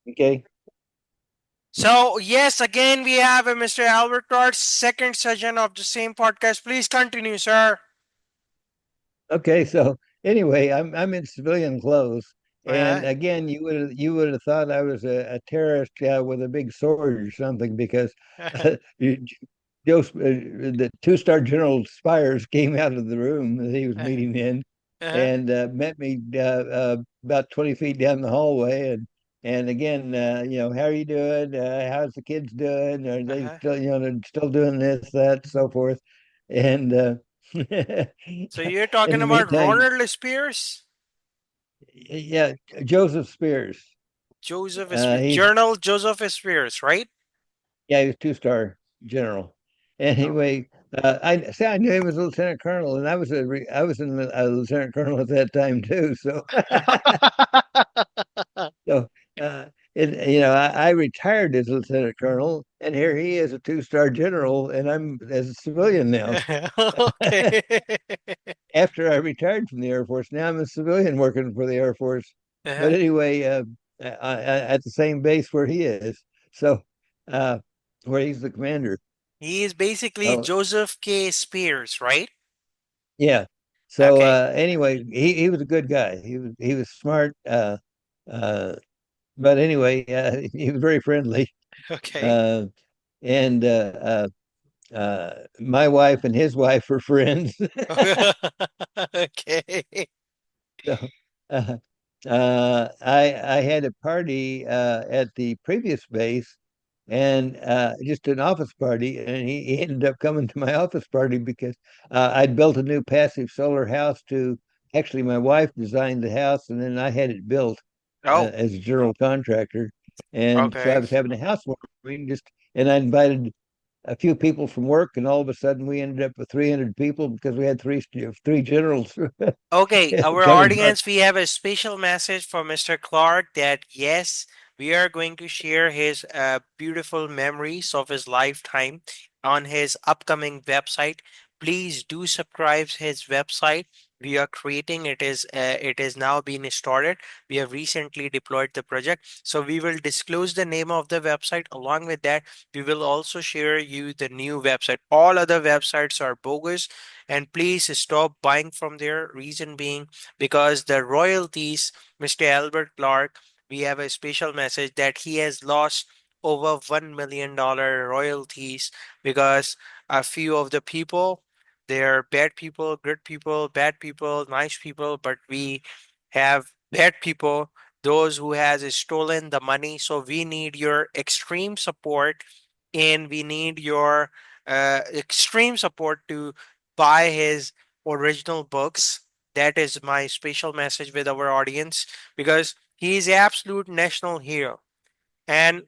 Okay. So, yes, again, we have a Mr. Albert Clark's second session of the same podcast. Please continue, sir. Okay. So anyway, I'm in civilian clothes, and Uh, again, you would have thought I was a terrorist with a big sword or something because you- the two-star General Spires came out of the room that he was uh, meeting in, uh, and met me about 20 feet down the hallway, and again, how are you doing? How's the kids doing? Are they uh. still, they're still doing this, that, so forth, and So, you're in talking the about meantime, Ronald Spears? yeah, Joseph Spears. Joseph Spears. He's Journal Joseph Spears, right? Yeah, he was two-star general. Oh. Anyway, I knew him as a lieutenant colonel, and I was a lieutenant colonel at that time too. So so uh, I retired as lieutenant colonel, and here he is a two-star general, and I'm as a civilian now. Okay. After I retired from the Air Force, now I'm a civilian working for the Air Force. But Uh-huh. anyway, at the same base where he is, so uh, where he's the commander. He is basically Oh, Joseph K. Spears, right? yeah. So Okay. anyway, he was a good guy. He was smart. Uh, but anyway, he was very friendly. Okay. Uh, and my wife and his wife were friends. Okay. So, uh, I had a party at the previous base, and just an office party, and he ended up coming to my office party because I'd built a new passive solar house to. Actually, my wife designed the house, and then I had it built Oh, as a general contractor, and so I okay. was having a housewarming and I invited a few people from work, and all of a sudden we ended up with 300 people because we had three generals Okay, our coming to our. audience, we have a special message for Mr. Clark that yes, we are going to share his beautiful memories of his lifetime on his upcoming website. Please do subscribe his website. We are creating it is now being started. We have recently deployed the project. So we will disclose the name of the website. Along with that, we will also share you the new website. All other websites are bogus, and please stop buying from there. Reason being, because the royalties, Mr. Albert Clark, we have a special message that he has lost over $1 million royalties because a few of the people, they're bad people, good people, bad people, nice people, but we have bad people, those who has stolen the money. So we need your extreme support, and we need your extreme support to buy his original books. That is my special message with our audience, because he is absolute national hero. And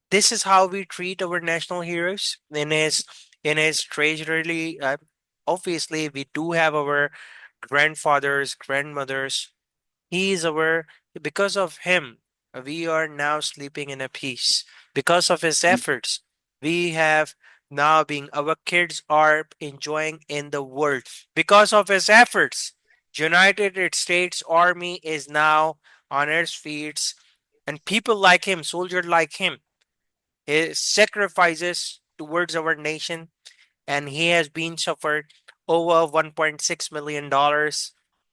this is how we treat our national heroes in his treasury. Obviously, we do have our grandfathers, grandmothers. He is our, because of him, we are now sleeping in a peace. Because of his efforts, we have now being, our kids are enjoying in the world. Because of his efforts, United States Army is now on its feet, and people like him, soldiers like his sacrifices towards our nation, and he has been suffered over $1.6 million,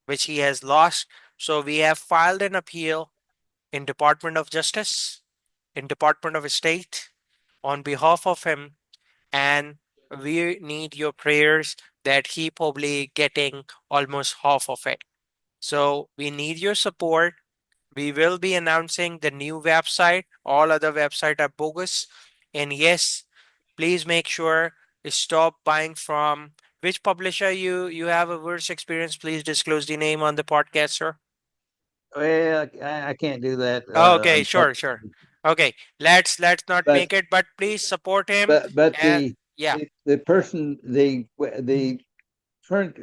which he has lost. So we have filed an appeal in Department of Justice, in Department of State, on behalf of him, and we need your prayers that he probably getting almost half of it. So we need your support. We will be announcing the new website. All other websites are bogus. And yes, please make sure to stop buying from which publisher you have a worse experience. Please disclose the name on the podcast, sir. Well, I can't do that. Okay, sure, sure. Unfortunately. Okay, let's not But make it, but please support him. but And yeah. the person the current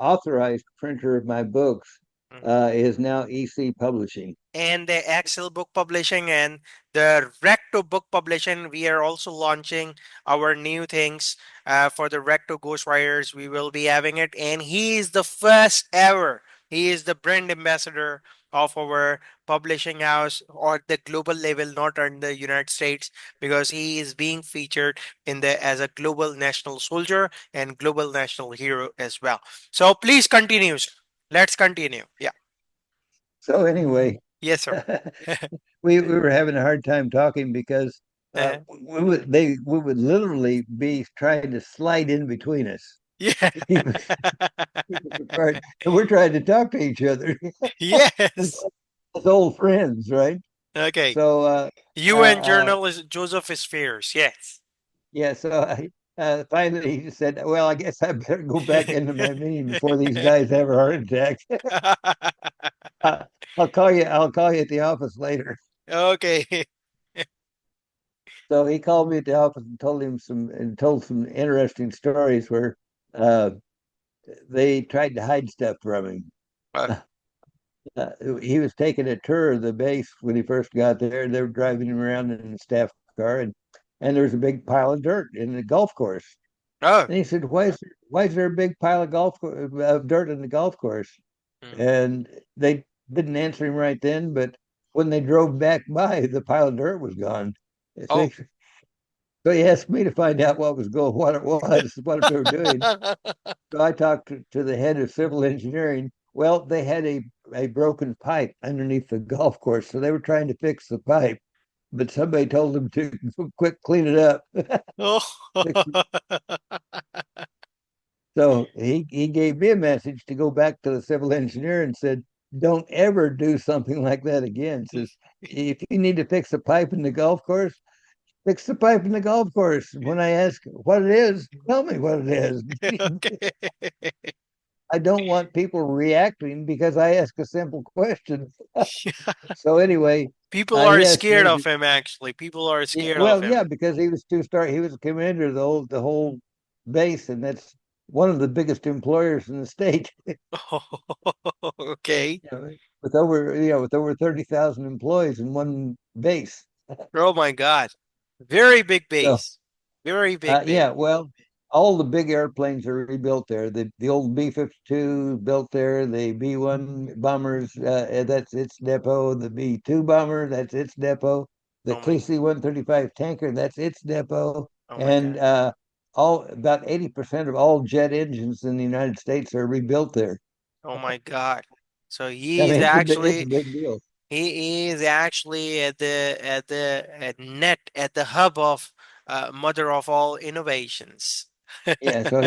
authorized printer of my books Mhm. is now EC Publishing. And the Excel book publishing and the Recto book publishing. We are also launching our new things for the Recto Ghostwriters. We will be having it, and he is the first ever. He is the brand ambassador of our publishing house or the global level, not in the United States, because he is being featured in the as a global national soldier and global national hero as well. So please continue, sir. Let's continue. Yeah. So anyway, Yes, sir. we were having a hard time talking because Uh, we would literally be trying to slide in between us. yeah. He was, he was required, and we're trying to talk to each other as, Yes. as old friends, right? Okay. So You and uh, journalist Joseph is fierce. Yes. yeah, so finally he just said, "Well, I guess I better go back into my meeting before these guys have a heart attack." uh, I'll call you. I'll call you at the office later. Okay. So he called me at the office and told some interesting stories where uh, they tried to hide stuff from him. Uh, He was taking a tour of the base when he first got there. They were driving him around in a staff car, and there was a big pile of dirt in the golf course. oh. And he said, why is there a big pile of of dirt in the golf course?" Mm. And they didn't answer him right then, but when they drove back by, the pile of dirt was gone. So Oh. he, so he asked me to find out what it was, what they were doing. So I talked to the head of civil engineering. Well, they had a broken pipe underneath the golf course, so they were trying to fix the pipe, but somebody told them to quick clean it up. Oh. So he gave me a message to go back to the civil engineer and said, "Don't ever do something like that again." Says, "If you need to fix a pipe in the golf course, fix the pipe in the golf course. When I ask what it is, tell me what it is." Okay. I don't want people reacting because I ask a simple question. So anyway, People are he asked scared me of to, him, actually. People are yeah, scared of well, him. yeah, because he was two-star. He was a commander of the whole base, and that's one of the biggest employers in the state. Okay. With over 30,000 employees in one base. Oh my God. Very big So base. Very big base. yeah, well, all the big airplanes are rebuilt there. The old B-52 built there. The B-1 bombers, that's its depot. The B-2 bomber, that's its depot. The Oh my, KC-135 tanker, that's its depot. oh my And God. all about 80% of all jet engines in the United States are rebuilt there. Oh my God. So I he is mean, it's a actually big deal. he is actually at the hub of mother of all innovations. Yeah, so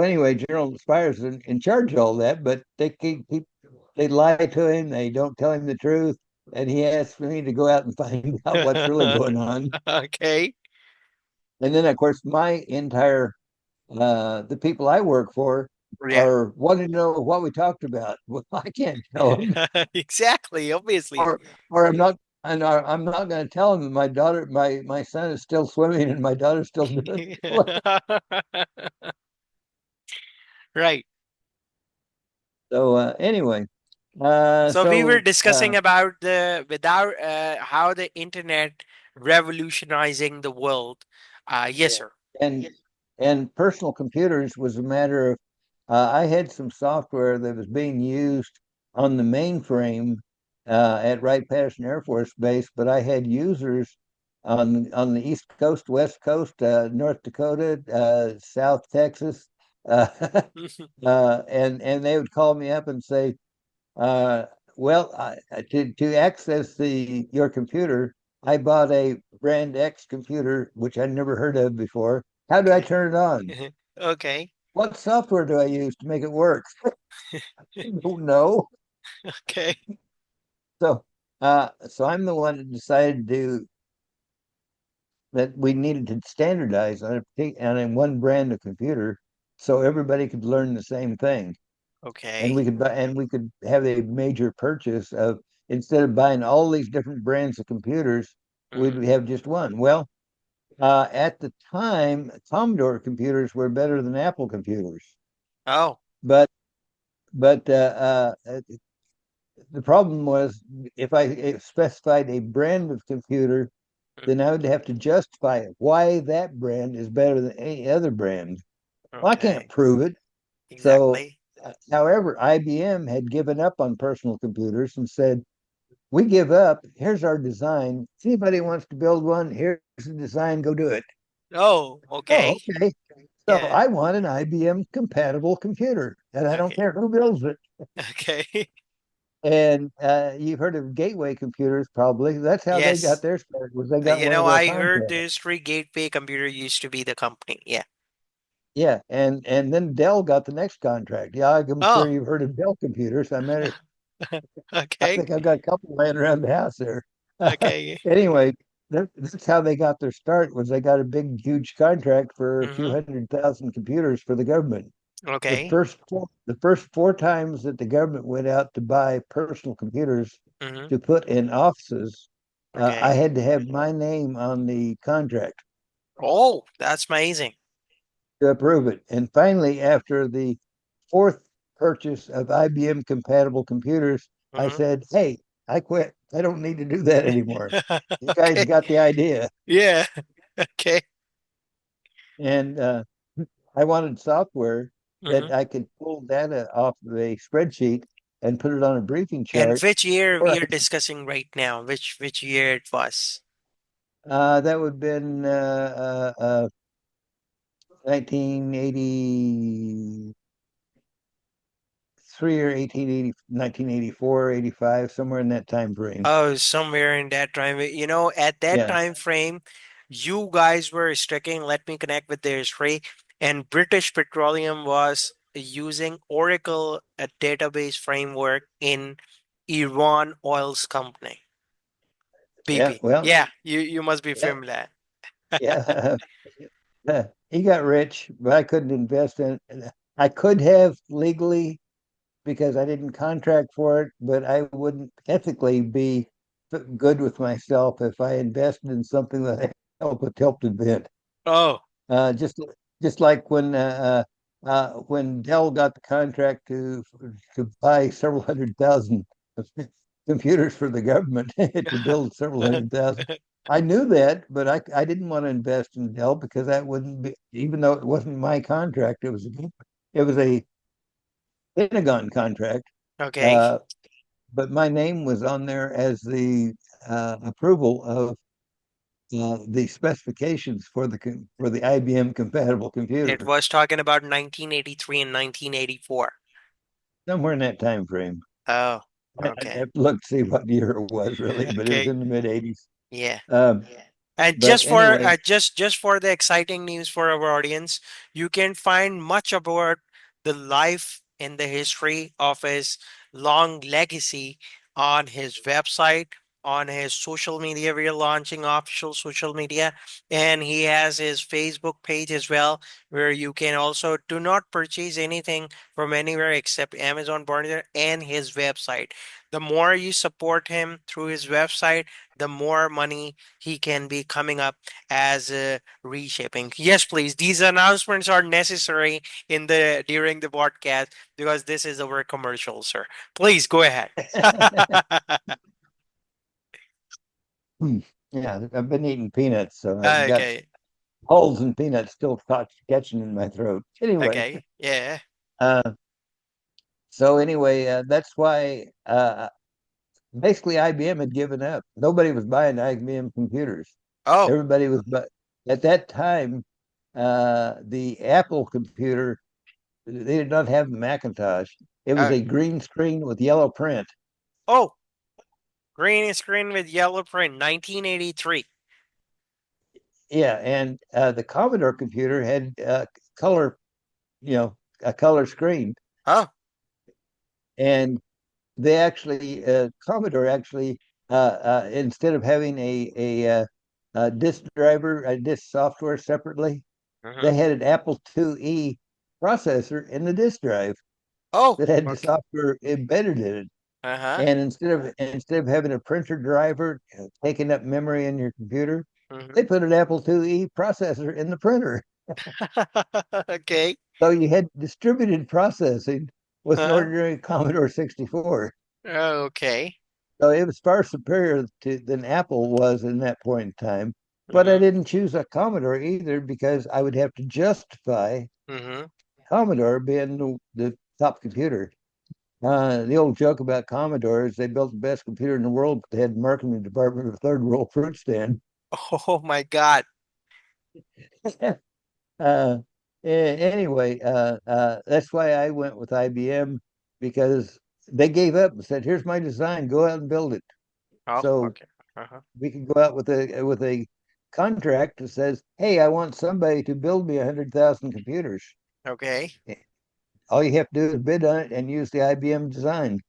anyway, General Spire's in charge of all that, but they lie to him, they don't tell him the truth, and he asks me to go out and find out what's really going on. Okay. And then of course my entire the people I work for Yeah. are wanting to know what we talked about. Well, I can't tell them, Exactly. Obviously. or I'm not going to tell them that my son is still swimming and my daughter's still doing. Right. So anyway, So we were discussing about the without how the internet revolutionizing the world. Yes, yeah. sir. And personal computers was a matter of I had some software that was being used on the mainframe at Wright-Patterson Air Force Base, but I had users on the East Coast, West Coast, North Dakota, South Texas, uh, and they would call me up and say, uh, well, to access the your computer, I bought a brand X computer, which I'd never heard of before. How do I Okay. turn it on? Okay. What software do I use to make it work? I don't know. Okay. So I'm the one that decided to that we needed to standardize on a one brand of computer so everybody could learn the same thing. And Okay. we could have a major purchase of instead of buying all these different brands of computers, we'd Mm. have just one. Well, at the time, Commodore computers were better than Apple computers, Oh. but the problem was if I specified a brand of computer, Mm. then I would have to justify why that brand is better than any other brand. Well, I can't Okay. prove it. So, Exactly. however, IBM had given up on personal computers and said, We give up. Here's our design. If anybody wants to build one, here's the design. Go do it. Oh, Oh, okay. okay. So Yeah. I want an IBM compatible computer, and I don't Okay. care who builds it. Okay. And you've heard of gateway computers, probably. That's how they got Yes. their start. Was they got one of our I heard contracts? the History Gateway Computer used to be the company. Yeah. Yeah, and then Dell got the next contract. Yeah, I'm sure Oh, you've heard of Dell computers. I okay. think I've got a couple laying around the house there. Okay. Anyway, that's how they got their start. Was they got a big, huge contract for a few Mm-hmm. 100,000 computers for the government. Okay. The first four times that the government went out to buy personal computers Mm-hmm. to put in offices, I Okay. had to have my name on the contract Oh, that's amazing. to approve it. And finally, after the fourth purchase of IBM compatible computers, I Mm-hmm. said, "Hey, I quit. I don't need to do that anymore. You guys Okay. got the idea." Yeah. Okay. And I wanted software Mm-hmm. that I could pull data off of a spreadsheet and put it on a briefing And chart. which year Or we are discussing right now? Which year it was? that would have been 1983 or 1984, 85, somewhere in that time frame. Oh, somewhere in that time. At that Yeah, time frame, you guys were sticking, let me connect with the history, and British Petroleum was using Oracle a database framework in Iran Oil's company, yeah. BP. Well, Yeah, you must be yeah, familiar. yeah. He got rich, but I couldn't invest in it. I could have legally because I didn't contract for it, but I wouldn't ethically be good with myself if I invested in something that I helped invent. Oh, Uh, just just like when Dell got the contract to buy several 100,000 computers for the government to build several 100,000. I knew that, but I didn't want to invest in Dell because that wouldn't be, even though it wasn't my contract, it was a Pentagon contract. okay. Uh, but my name was on there as the approval of the specifications for the IBM compatible It computer, was talking about 1983 and 1984. somewhere in that time frame. Oh, I okay. have to look to see what year it was really, but it was Okay. in the mid '80s. Yeah. Um, And but anyway, just for the exciting news for our audience, you can find much about the life and the history of his long legacy on his website, on his social media. We are launching official social media, and he has his Facebook page as well, where you can also do not purchase anything from anywhere except Amazon Barnes and his website. The more you support him through his website, the more money he can be coming up as reshaping. Yes, please. These announcements are necessary in the during the podcast because this is our commercial, sir. Please go ahead. yeah, I've been eating peanuts, so I've got Okay. holes in peanuts still catching in my throat. Anyway, Okay. Yeah. uh, so anyway, that's why basically IBM had given up. Nobody was buying IBM computers. Oh. Everybody was, but at that time, the Apple computer, they did not have the Macintosh. It was Uh, a green screen with yellow print. oh. Green screen with yellow print. 1983. Yeah, and the Commodore computer had color, a color screen, Oh. and they actually Commodore actually instead of having a disk driver, a disk software separately, Mm-hmm. they had an Apple IIe processor in the disk drive Oh. that had the Okay. software embedded in it. Uh-huh. And instead of having a printer driver taking up memory in your computer, Mm-hmm. they put an Apple IIe processor in the printer. Okay. So you had distributed processing with an Uh-huh. ordinary Commodore 64. Okay. So it was far superior than Apple was in that point in time. But I Mm-hmm. didn't choose a Commodore either because I would have to justify Mm-hmm. Commodore being the top computer. The old joke about Commodores, they built the best computer in the world, but they had the marketing department of a third world fruit stand. Oh my God. Uh, anyway, that's why I went with IBM because they gave up and said, "Here's my design. Go out and build it." Oh, So okay. Uh-huh. we could go out with a contract that says, "Hey, I want somebody to build me 100,000 computers. Okay. All you have to do is bid on it and use the IBM design."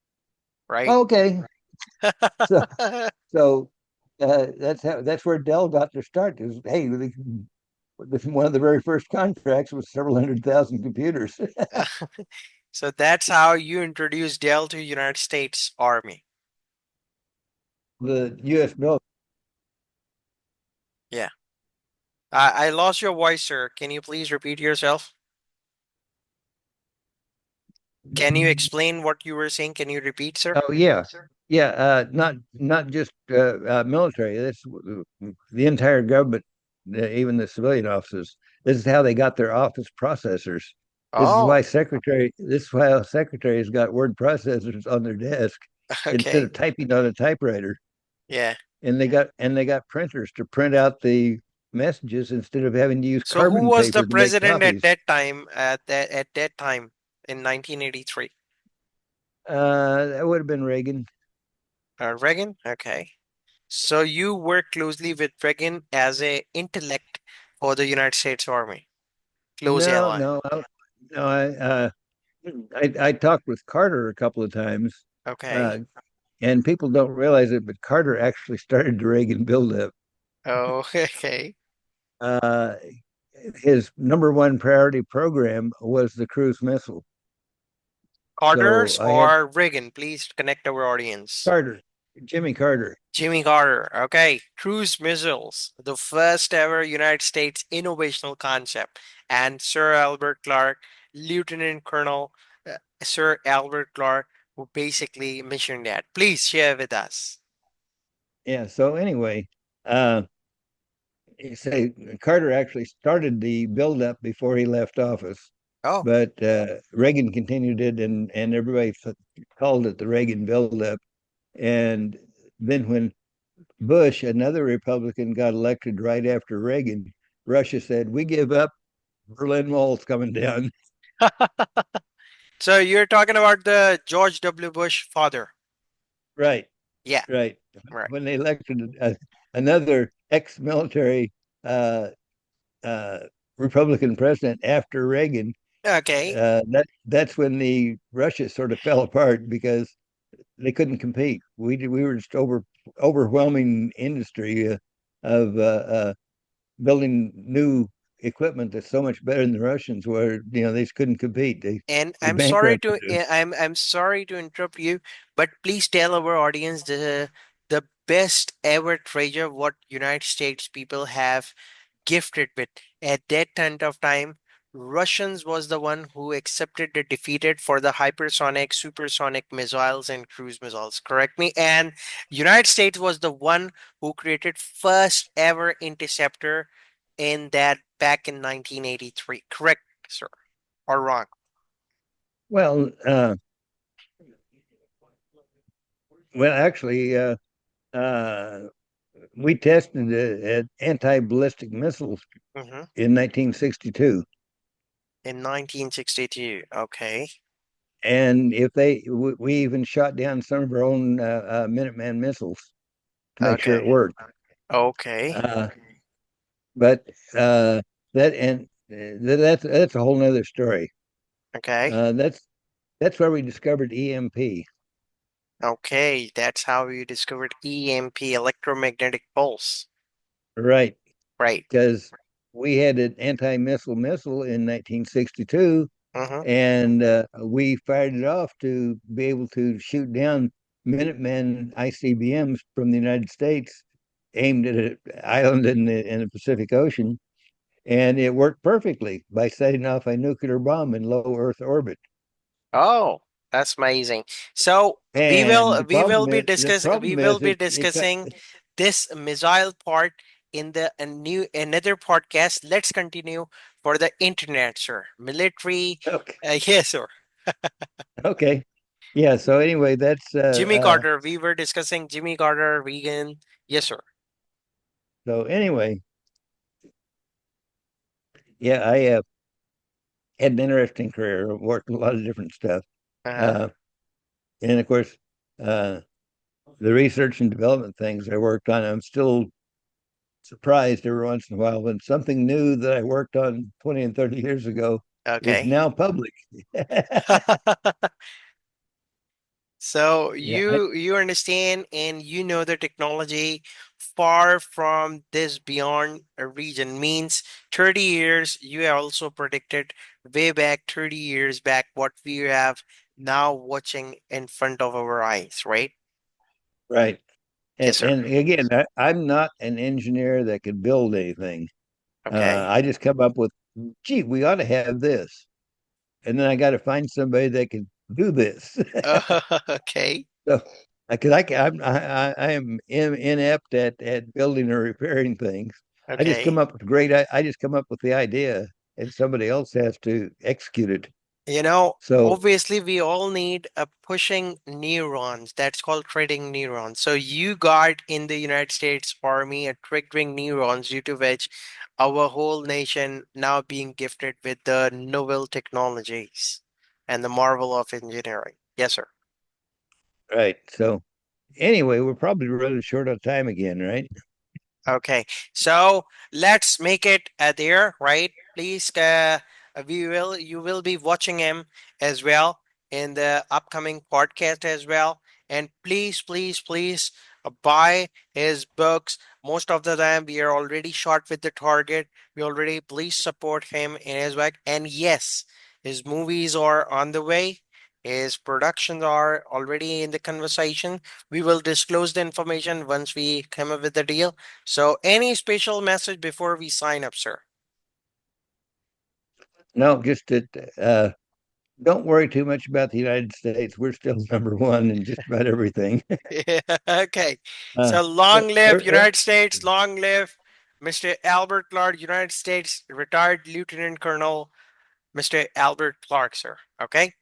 Right. Okay, so so that's where Dell got their start. Is hey, one of the very first contracts was several 100,000 computers. So that's how you introduced Dell to United States Army. The U.S. military. Yeah. I lost your voice, sir. Can you please repeat yourself? Can you explain what you were saying? Can you repeat, sir? Oh yeah, yeah. Not just military. That's the entire government, even the civilian offices. This is how they got their office processors. Oh, This is why secretaries got word processors on their desk instead okay. of typing on a typewriter. Yeah. And they got printers to print out the messages instead of having to use So who carbon was the paper to make president at copies. that time, at that time in 1983? That would have been Reagan. Reagan? Okay. So you work closely with Reagan as a intellect for the United States Army, close No, ally. no, no. I talked with Carter a couple of times, Okay. uh, and people don't realize it, but Carter actually started the Reagan buildup. Oh, okay. Uh, his number one priority program was the cruise missile. So Carter's I had or Reagan? Please connect our audience. Carter, Jimmy Carter. Jimmy Carter. Okay. Cruise missiles, the first ever United States innovational concept. And Sir Albert Clark, Lieutenant Colonel Sir Albert Clark, who basically mentioned that. Please share with us. Yeah. So anyway, uh, you say Carter actually started the buildup before he left office, Oh, but Reagan continued it, and everybody called it the Reagan buildup. And then when Bush, another Republican, got elected right after Reagan, Russia said, "We give up. Berlin Wall's coming down." so you're talking about the George W. Bush father. Right, Yeah, right. right. When they elected another ex-military uh, uh, Republican president after Reagan, Okay. that's when the Russia sort of fell apart because they couldn't compete. We were just overwhelming industry of building new equipment that's so much better than the Russians were, they just couldn't compete. And They I'm sorry bankrupted to us. I'm sorry to interrupt you, but please tell our audience the best ever treasure what United States people have gifted with. At that point of time, Russians was the one who accepted the defeated for the hypersonic, supersonic missiles and cruise missiles. Correct me. And United States was the one who created first ever interceptor in that back in 1983. Correct, sir, or wrong? Well, actually, uh, we tested anti-ballistic missiles Hmm. in 1962, In 1962. Okay. and we even shot down some of our own Minuteman missiles to make sure Okay. it worked. Okay. Uh, but that and that's a whole nother story. Okay. Uh, that's that's where we discovered EMP. Okay. That's how you discovered EMP, electromagnetic pulse. Right, Right. because we had an anti-missile missile in 1962, Mm-hmm. and we fired it off to be able to shoot down Minuteman ICBMs from the United States aimed at an island in the Pacific Ocean, and it worked perfectly by setting off a nuclear bomb in low Earth orbit. Oh, that's amazing. So we And will we will be discussing it this missile part in the a new another podcast. Let's continue for the internet, sir. Military. okay, Yes, sir. okay. Yeah. So anyway, that's Jimmy Carter. We were discussing Jimmy Carter, vegan. Yes, sir. so anyway, yeah, I had an interesting career. Worked a lot of different stuff, Uh-huh. uh, and of course, uh, the research and development things I worked on. I'm still surprised every once in a while when something new that I worked on 20 and 30 years ago is Okay. now public. So Yeah, you understand and you know the technology far from this beyond a region means 30 years you have also predicted way back 30 years back what we have now watching in front of our eyes, right? right. Yes, sir. And again, I'm not an engineer that could build anything. Okay. I just come up with, gee, we ought to have this, and then I got to find somebody that can do this. Okay. So, because I am inept at building or repairing things. I just come Okay. up with I just come up with the idea, and somebody else has to execute it. So, Obviously, we all need a pushing neurons. That's called triggering neurons. So you got in the United States Army a triggering neurons due to which our whole nation now being gifted with the novel technologies and the marvel of engineering. Yes, sir. right. So, anyway, we're probably running short on time again, right? Okay, so let's make it there, right? Please, you will be watching him as well in the upcoming podcast as well. And please, please, please buy his books. Most of the time, we are already short with the target. We already please support him in his work. And yes, his movies are on the way. His productions are already in the conversation. We will disclose the information once we come up with the deal. So, any special message before we sign up, sir? No, just that don't worry too much about the United States. We're still number one in just about everything. Yeah, okay. Uh, So, long er, live er, er, United States, long live Mr. Albert Clark, United States retired Lieutenant Colonel Mr. Albert Clark, sir. Okay.